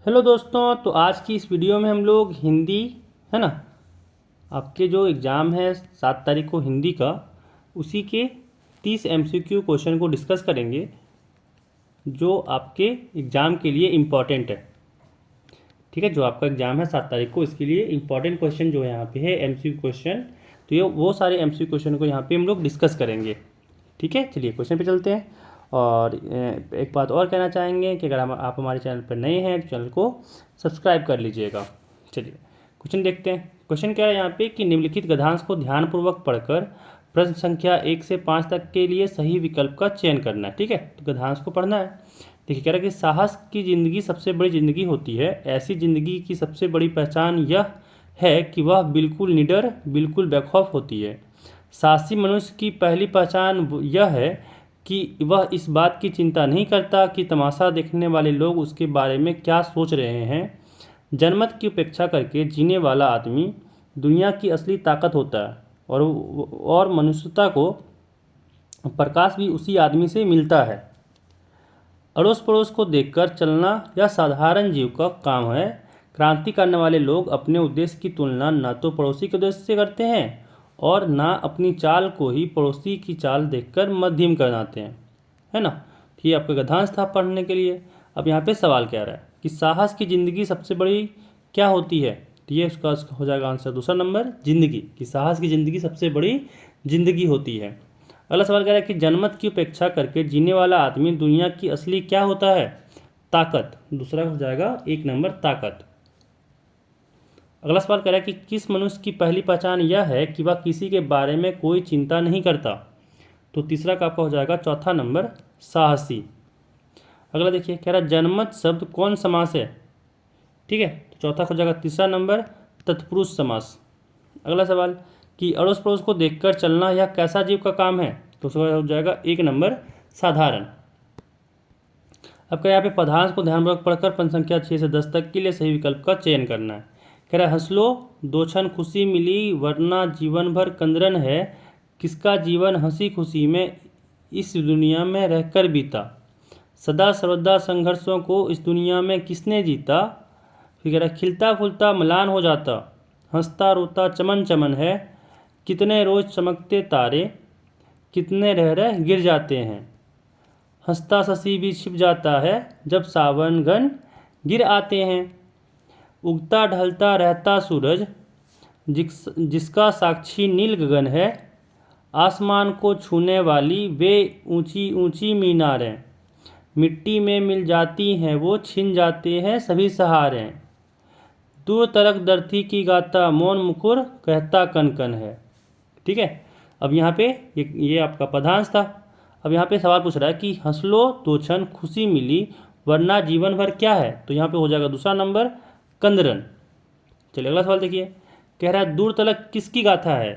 Hello दोस्तों, तो आज की इस वीडियो में हम लोग हिंदी है ना, आपके जो एग्ज़ाम है 7 तारीख को हिंदी का, उसी के 30 MCQ क्वेश्चन को डिस्कस करेंगे जो आपके एग्ज़ाम के लिए इम्पॉर्टेंट है। ठीक है, जो आपका एग्ज़ाम है 7 तारीख को, इसके लिए इम्पॉर्टेंट क्वेश्चन जो है यहाँ पे है MCQ क्वेश्चन। तो ये वो सारे MCQ क्वेश्चन को यहाँ पे हम लोग डिस्कस करेंगे। ठीक है, चलिए क्वेश्चन पे चलते हैं। और एक बात और कहना चाहेंगे कि अगर आप हमारे चैनल पर नए हैं तो चैनल को सब्सक्राइब कर लीजिएगा। चलिए क्वेश्चन देखते हैं। क्वेश्चन क्या है यहाँ पे कि निम्नलिखित गद्यांश को ध्यानपूर्वक पढ़कर प्रश्न संख्या 1 से 5 तक के लिए सही विकल्प का चयन करना है। ठीक है, तो गद्यांश को पढ़ना है। देखिए कह रहा है कि साहस की ज़िंदगी सबसे बड़ी ज़िंदगी होती है। ऐसी ज़िंदगी की सबसे बड़ी पहचान यह है कि वह बिल्कुल निडर, बिल्कुल बेखौफ होती है। साहसी मनुष्य की पहली पहचान यह है कि वह इस बात की चिंता नहीं करता कि तमाशा देखने वाले लोग उसके बारे में क्या सोच रहे हैं। जनमत की उपेक्षा करके जीने वाला आदमी दुनिया की असली ताकत होता है और मनुष्यता को प्रकाश भी उसी आदमी से मिलता है। अड़ोस पड़ोस को देखकर चलना यह साधारण जीव का काम है। क्रांति करने वाले लोग अपने उद्देश्य की तुलना न तो पड़ोसी के उद्देश्य से करते हैं और ना अपनी चाल को ही पड़ोसी की चाल देखकर मध्यम करनाते हैं, है ना। तो ये आपका गद्यांश था पढ़ने के लिए। अब यहाँ पे सवाल क्या रहा है कि साहस की ज़िंदगी सबसे बड़ी क्या होती है, तो ये उसका हो जाएगा आंसर दूसरा नंबर, जिंदगी। कि साहस की ज़िंदगी सबसे बड़ी जिंदगी होती है। अगला सवाल कह रहा है कि जनमत की उपेक्षा करके जीने वाला आदमी दुनिया की असली क्या होता है, ताकत। दूसरा हो जाएगा 1 नंबर, ताकत। अगला सवाल कह रहा है कि किस मनुष्य की पहली पहचान यह है कि वह किसी के बारे में कोई चिंता नहीं करता, तो तीसरा का आपका हो जाएगा चौथा नंबर, साहसी। अगला देखिए कह रहा है जनमत शब्द कौन समास है। ठीक है, तो चौथा हो जाएगा तीसरा नंबर, तत्पुरुष समास। अगला सवाल कि अड़ोस पड़ोस को देखकर चलना यह कैसा जीव का काम है, तो उसका हो जाएगा 1 नंबर, साधारण। अब क्या यहाँ पे पदांश को ध्यानपूर्वक पढ़कर प्रश्न संख्या 6 से 10 तक के लिए सही विकल्प का चयन करना है। कह रहा है हंस लो, 2 क्षण खुशी मिली वरना जीवन भर कंदरन है। किसका जीवन हंसी खुशी में इस दुनिया में रहकर बीता। सदा सर्वदा संघर्षों को इस दुनिया में किसने जीता। फिर कह रहा है खिलता फूलता म्लान हो जाता, हंसता रोता चमन चमन है। कितने रोज चमकते तारे, कितने रह रह गिर जाते हैं। हंसता शशि भी छिप जाता है जब सावन घन गिर आते हैं। उगता ढलता रहता सूरज जिसका साक्षी नील गगन है। आसमान को छूने वाली वे ऊंची ऊंची मीनारें। मिट्टी में मिल जाती हैं वो छिन जाते हैं सभी सहारे। दूर तरक धरती की गाता मौन मुकुर कहता कन कन है। ठीक है, अब यहाँ पे ये आपका पदांश था। अब यहाँ पे सवाल पूछ रहा है कि हंस लो 2 क्षण खुशी मिली वरना जीवन भर क्या है, तो यहाँ पे हो जाएगा दूसरा नंबर, कंदरन। चलिए अगला सवाल देखिए, कह रहा है दूर तलक किसकी गाथा है,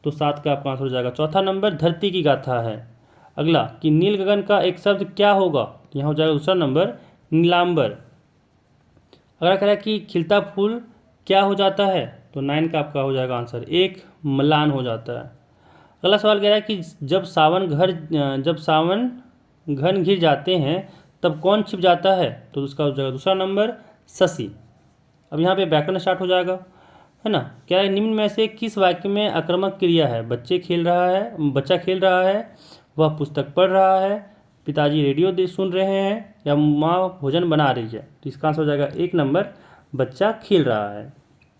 तो 7 का आपका आंसर हो जाएगा चौथा नंबर, धरती की गाथा है। अगला कि नील गगन का एक शब्द क्या होगा, तो यहाँ हो जाएगा दूसरा नंबर, नीलांबर। अगला कह रहा है कि खिलता फूल क्या हो जाता है, तो 9 का आपका हो जाएगा आंसर 1, म्लान हो जाता है। अगला सवाल कह रहा है कि जब सावन घन घिर जाते हैं तब कौन छिप जाता है, तो उसका हो जाएगा दूसरा नंबर, शशि। अब यहाँ पे व्याकरण स्टार्ट हो जाएगा, है ना। कह रहा है निम्न में से किस वाक्य में आक्रामक क्रिया है। बच्चा खेल रहा है, वह पुस्तक पढ़ रहा है, पिताजी रेडियो सुन रहे हैं, या माँ भोजन बना रही है। तो इसका आंसर हो जाएगा 1 नंबर, बच्चा खेल रहा है।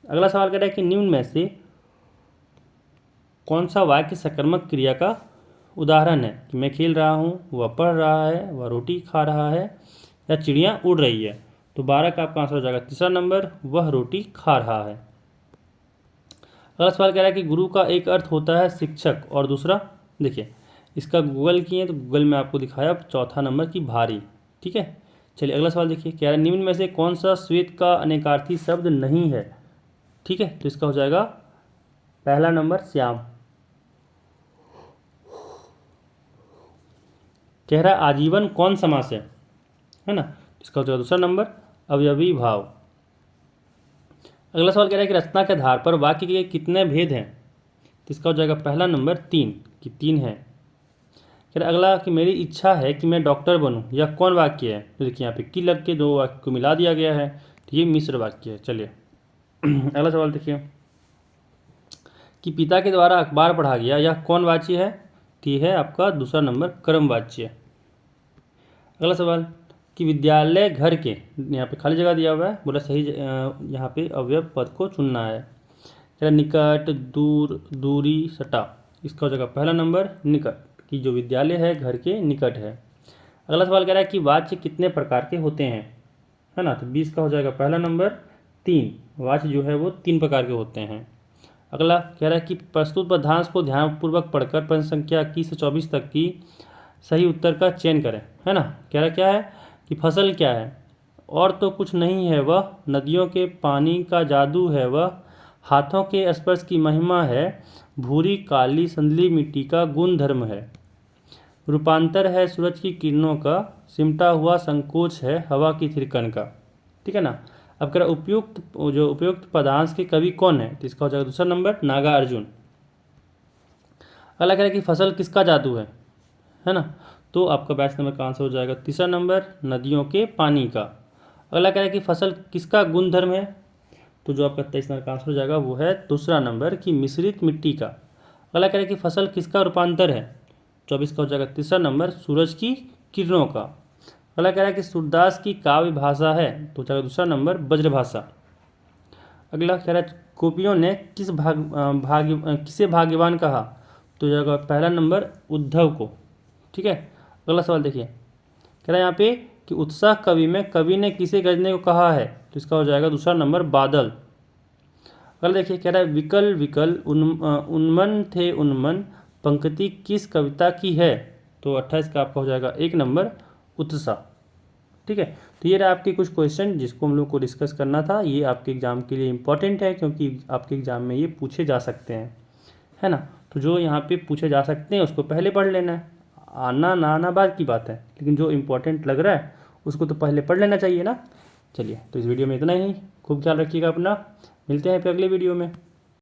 अगला सवाल कह रहा है कि निम्न में से कौन सा वाक्य सकर्मक क्रिया का उदाहरण है, कि मैं खेल रहा हूँ, वह पढ़ रहा है, वह रोटी खा रहा है, या चिड़िया उड़ रही है। तो 12 का आपका आंसर हो जाएगा तीसरा नंबर, वह रोटी खा रहा है। अगला सवाल कह रहा है कि गुरु का एक अर्थ होता है शिक्षक और दूसरा, देखिए इसका गूगल किए तो गूगल में आपको दिखाया चौथा नंबर की भारी। ठीक है, चलिए अगला सवाल देखिए, कह रहा है निम्न में से कौन सा श्वेत का अनेकार्थी शब्द नहीं है। ठीक है, तो इसका हो जाएगा पहला नंबर, श्याम। कह रहा है आजीवन कौन समास है ना, इसका हो जाएगा दूसरा नंबर, अवयवी भाव। अगला सवाल कह रहा है कि रचना के आधार पर वाक्य के कितने भेद हैं, तो इसका हो जाएगा पहला नंबर 3, कि 3 है। कह रहा अगला कि मेरी इच्छा है कि मैं डॉक्टर बनूं, यह कौन वाक्य है, तो देखिए यहाँ पे कि लग के 2 वाक्य को मिला दिया गया है, तो ये मिश्र वाक्य है। चलिए अगला सवाल देखिए कि पिता के द्वारा अखबार पढ़ा गया, यह कौन वाच्य है? तो ये है आपका दूसरा नंबर कर्म वाच्य। अगला सवाल कि विद्यालय घर के, यहाँ पे खाली जगह दिया हुआ है, बोला सही यहाँ पे अवयव पद को चुनना है। तेरा निकट, दूर, दूरी, सटा, इसका हो जाएगा पहला नंबर निकट, कि जो विद्यालय है घर के निकट है। अगला सवाल कह रहा है कि वाच्य कितने प्रकार के होते हैं, है ना? तो 20 का हो जाएगा पहला नंबर 3, वाच्य जो है वो 3 प्रकार के होते हैं। अगला कह रहा है कि प्रस्तुत पदांश को ध्यानपूर्वक पढ़कर प्रश्न संख्या 21 से 24 तक की सही उत्तर का चयन करें, है ना? कह रहा क्या है कि फसल क्या है? और तो कुछ नहीं है वह, नदियों के पानी का जादू है वह, हाथों के स्पर्श की महिमा है, भूरी काली संदली मिट्टी का गुण धर्म है, रूपांतर है सूरज की किरणों का, सिमटा हुआ संकोच है हवा की थिरकन का। ठीक है ना? अब कह रहा उपयुक्त पदांश के कवि कौन है? तो इसका हो जाएगा दूसरा नंबर नागार्जुन। अगला कह रहा है कि फसल किसका जादू है ना? तो आपका 22 नंबर का आंसर हो जाएगा तीसरा नंबर नदियों के पानी का। अगला कह रहा है कि फसल किसका गुणधर्म है? तो जो आपका 23 नंबर का आंसर हो जाएगा वो है दूसरा नंबर की मिश्रित मिट्टी का। अगला कह रहा है कि फसल किसका रूपांतर है? 24 का हो जाएगा तीसरा नंबर सूरज की किरणों का। अगला कह रहा है कि सूरदास की काव्य भाषा है, तो हो जाएगा दूसरा नंबर ब्रजभाषा। अगला कह रहा है गोपियों ने किसे भाग्यवान कहा? तो हो जाएगा पहला नंबर उद्धव को। ठीक है। अगला सवाल देखिए, कह रहा है यहाँ पे कि उत्साह कवि में कवि ने किसे गरजने को कहा है? तो इसका हो जाएगा दूसरा नंबर बादल। अगला देखिए, कह रहा है विकल विकल उन्मन थे उन्मन पंक्ति किस कविता की है? तो 28 का आपका हो जाएगा एक नंबर उत्साह। ठीक है। तो ये रहा आपके कुछ क्वेश्चन जिसको हम लोग को डिस्कस करना था। ये आपके एग्जाम के लिए इंपॉर्टेंट है क्योंकि आपके एग्जाम में ये पूछे जा सकते हैं, है ना? तो जो यहाँ पे पूछे जा सकते हैं उसको पहले पढ़ लेना है, आना ना आना बाद की बात है, लेकिन जो इंपॉर्टेंट लग रहा है उसको तो पहले पढ़ लेना चाहिए ना। चलिए, तो इस वीडियो में इतना ही। खूब ख्याल रखिएगा अपना, मिलते हैं फिर अगले वीडियो में।